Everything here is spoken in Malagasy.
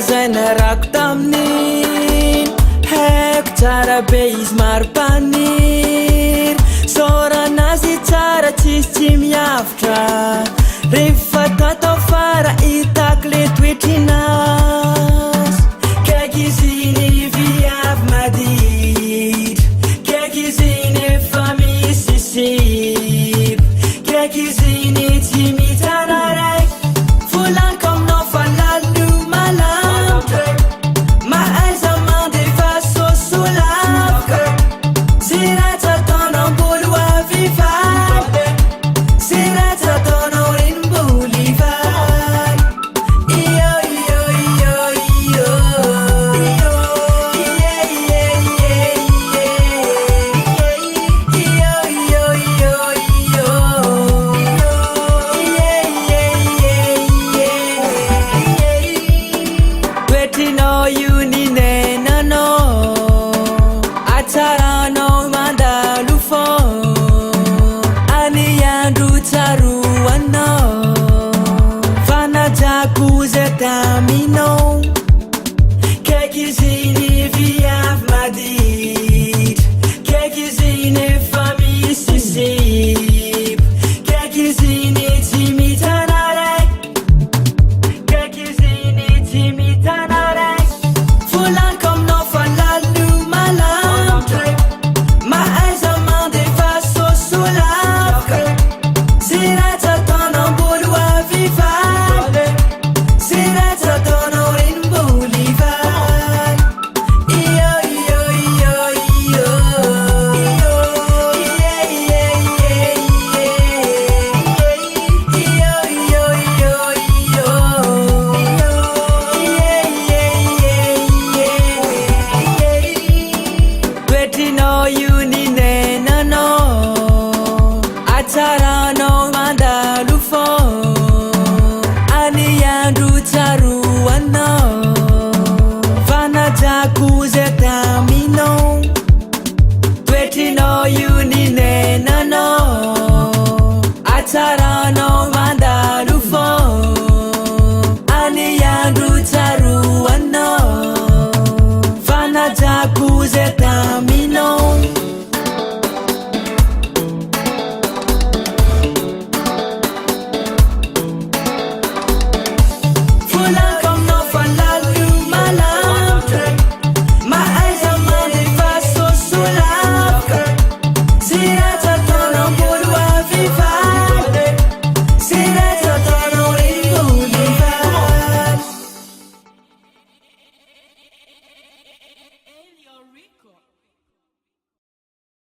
lazaina rako tamin'iny haiko tsara be izy maro mpaniry soranazy tsara tsisy tsy miavitra rehefa tatao fara hitako le toetrinazy kaiky izy ny viavy maditra kaiky izy ny efa misy sipy kaiky izy ny tsy mitana raiky volaniko aminao fa lalo malamitra mahaiza mandefa sosolavaka zay raha tsy ataonao mbolo avivavy zay raha tsy ataonao renim-boly valy iyo iyo iyo iyo toetrinao io ny nenanao atsaranao mandalo fô any andro tsaroanao fanajako zay taminao kaiky izy ny viavy maditra kaiky izy ny efa misy sipy kaiky izy ny tsy mitana raiky kaiky izy ny tsy mitana raiky volaniko aminao fa lalo malamitra mahaiza mandefa sosolavaka zay raha tsy ataonao mbolo avivavy zay raha tsy ataonao renim-boly valy iyo iyo iyo iyo toetrinao io ny nenanao atsaranao mandalo fô any andro tsaroanao fanajako zay taminao toetrinao io ny nenanao atsaranao